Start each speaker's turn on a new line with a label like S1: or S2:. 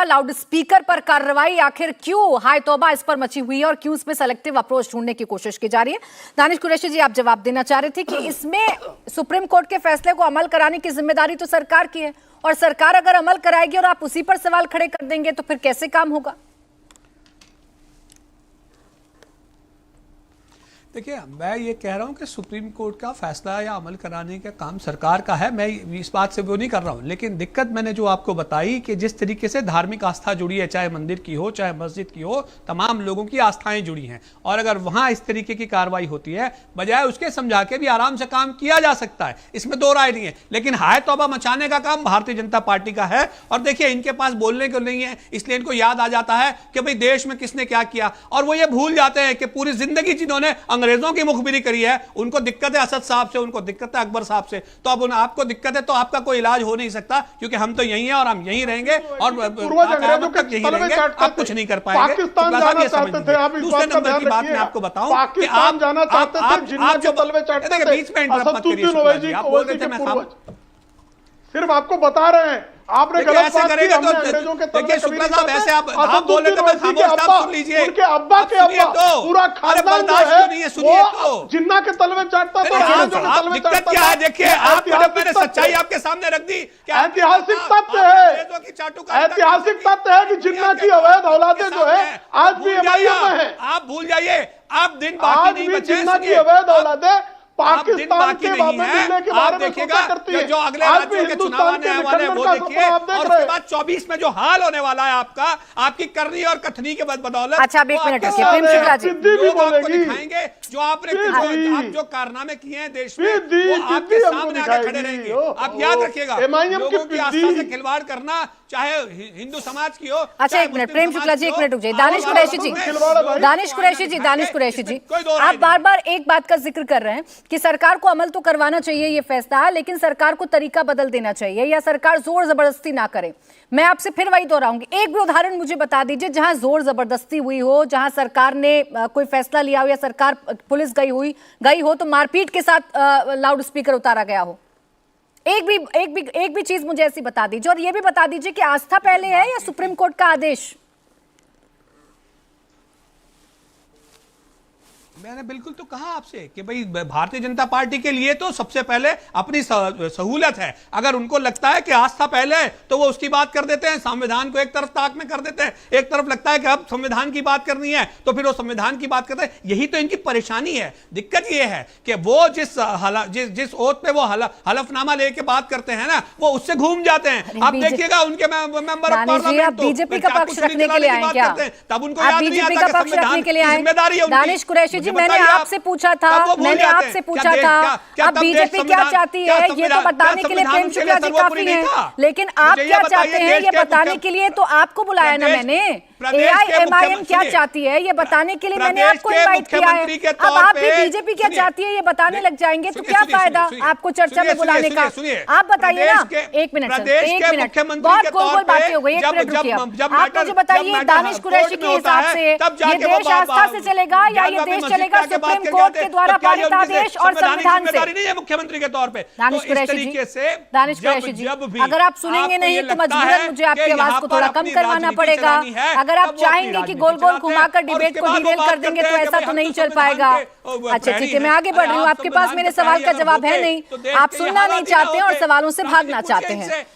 S1: Loud speaker पर कार्रवाई, आखिर क्यों हाय तौबा इस पर मची हुई है और क्यों इसमें सेलेक्टिव अप्रोच ढूंढने की कोशिश की जा रही है? दानिश कुरैशी जी, आप जवाब देना चाह रहे थे कि इसमें सुप्रीम कोर्ट के फैसले को अमल कराने की जिम्मेदारी तो सरकार की है, और सरकार अगर अमल कराएगी और आप उसी पर सवाल खड़े कर देंगे तो फिर कैसे काम होगा?
S2: देखिए, मैं ये कह रहा हूं कि सुप्रीम कोर्ट का फैसला या अमल कराने का काम सरकार का है, मैं इस बात से वो नहीं कर रहा हूं। लेकिन दिक्कत मैंने जो आपको बताई कि जिस तरीके से धार्मिक आस्था जुड़ी है, चाहे मंदिर की हो चाहे मस्जिद की हो, तमाम लोगों की आस्थाएं जुड़ी हैं, और अगर वहां इस तरीके की कार्रवाई होती है, बजाय उसके समझा के भी आराम से काम किया जा सकता है, इसमें दो राय नहीं है। लेकिन हाय तौबा मचाने का काम भारतीय जनता पार्टी का है, और देखिए इनके पास बोलने को नहीं है, इसलिए इनको याद आ जाता है कि भाई देश में किसने क्या किया, और वो ये भूल जाते हैं कि पूरी जिंदगी जिन्होंने अंग्रेजों की मुखबिरी करी है, उनको दिक्कत है असद साहब से, उनको दिक्कत है अकबर साहब से, तो अब आपको दिक्कत है तो आपका कोई इलाज हो नहीं सकता, क्योंकि हम तो यहीं हैं और हम यहीं रहेंगे और
S3: पूर्वज अंग्रेजों के
S2: यहीं रहेंगे, आप कुछ नहीं कर पाएंगे।
S3: पाकिस्तान जाना चाहते थे, आप इस
S2: दूसरे
S3: बात का
S2: नंबर की
S3: ध्यान
S2: बात मैं
S3: रखिए,
S2: आपको बताऊं कि
S3: पाकिस्तान जाना चाहते थे, जिन्ना के तलवे चाटते थे,
S2: बीच में इंटरप्ट मत करिए, आप बोल रहे थे मैं
S3: सिर्फ आपको बता रहे हैं, आपने गलत
S2: ऐसे
S3: बात की,
S2: करेंगे
S3: हमने
S2: तो
S3: अंग्रेजों के तलवे
S2: देखिए शुक्ला साहब, ऐसे आप बोल रहे थे मैं खामोश था, सुन लीजिए,
S3: उनके अब्बा के अब्बा, पूरा खानदान जो है
S2: सुनिए तो
S3: जिन्ना के तलवे चाटता था,
S2: दिक्कत क्या है? देखिए, मैंने सच्चाई आपके सामने रख दी,
S3: ऐतिहासिक तथ्य है, ऐतिहासिक तथ्य है कि जिन्ना की अवैध औलादे जो है आज भी एमआईएम में है।
S2: आप भूल जाइए, आप दिन बाकी नहीं बचे,
S3: जिन्ना की अवैध औलादे पाकिस्तान के बाबे के बारे में सोचा करती है।
S2: जो अगले राज्यों के चुनाव आने वाले हैं वो देखिए, और उसके बाद 24 में जो हाल होने वाला है आपका, आपकी करनी और कथनी के बदौलत।
S1: अच्छा, अब एक मिनट रखिए प्रेम शुक्ला जी,
S2: लोग आपको दिखाएंगे जो आपने आप जो कारनामे किए हैं देश में, वो आपके सामने आके खड़े रहेंगे। आप याद रखिएगा, लोगों की आस्था से खिलवाड़ करना, चाहे हिंदू समाज की हो।
S1: अच्छा, एक मिनट प्रेम शुक्ला जी, एक मिनट रुक जाइए। दानिश कुरैशी जी, दानिश कुरैशी जी, आप बार बार एक बात का जिक्र कर रहे हैं कि सरकार को अमल तो करवाना चाहिए ये फैसला, लेकिन सरकार को तरीका बदल देना चाहिए या सरकार जोर जबरदस्ती ना करे। मैं आपसे फिर वही दोहराऊंगी, एक भी उदाहरण मुझे बता दीजिए जहां जोर जबरदस्ती हुई हो, जहां सरकार ने कोई फैसला लिया हो या सरकार पुलिस गई हो तो मारपीट के साथ लाउड स्पीकर उतारा गया हो। एक भी चीज मुझे ऐसी बता दीजिए, और ये भी बता दीजिए कि आस्था पहले है या सुप्रीम कोर्ट का आदेश?
S2: मैंने बिल्कुल तो कहा आपसे कि भाई भारतीय जनता पार्टी के लिए तो सबसे पहले अपनी सहूलत है। अगर उनको लगता है कि आस्था पहले है तो वो उसकी बात कर देते हैं, संविधान को एक तरफ ताक में कर देते हैं, एक तरफ लगता है कि अब संविधान की बात करनी है तो फिर वो संविधान की बात करते हैं। यही तो इनकी परेशानी है। दिक्कत ये है कि वो जिस ओथ पे वो हलफनामा लेके बात करते हैं ना, वो उससे घूम जाते हैं। आप देखिएगा उनके मेंबर ऑफ पार्लियामेंट
S1: बीजेपी का पक्ष रखने के लिए आए क्या?
S2: तब उनको याद नहीं आता कि संविधान की जिम्मेदारी है।
S1: दानिश कुरैशी, मैंने आपसे पूछा था, अब बीजेपी क्या चाहती है ये तो बताने के लिए प्रेम शुक्ला जी काफी हैं, लेकिन आप क्या चाहते हैं ये बताने के लिए तो आपको बुलाया ना मैंने। एआईएमआईएम क्या चाहती है ये बताने के लिए मैंने आपको इनवाइट किया है। अब आप भी बीजेपी क्या चाहती है ये बताने लग जाएंगे तो क्या फायदा आपको चर्चा में बुलाने का? आप बताइए ना। एक मिनट, बहुत गोल बातें हो गई, एक मिनट रुकिए। आप मुझे बताइए, दानिश कुरैशी के हिसाब से ये देश आस्था से चलेगा या ये देश चलेगा सुप्रीम कोर्ट के द्वारा पारित आदेश और संविधान से?
S2: नहीं है मुख्यमंत्री के तौर पे।
S1: दानिश कुरैशी जी, अगर आप सुनेंगे नहीं तो मजबूरन मुझे आपकी आवाज को थोड़ा कम करवाना पड़ेगा। अगर आप चाहेंगे कि गोल गोल घुमाकर डिबेट को डिरेल कर देंगे तो ऐसा तो नहीं चल पाएगा। अच्छा ठीक है, मैं आगे बढ़ रही हूँ। आपके पास मेरे सवाल का जवाब है नहीं, आप सुनना नहीं चाहते हैं और सवालों से भागना चाहते हैं।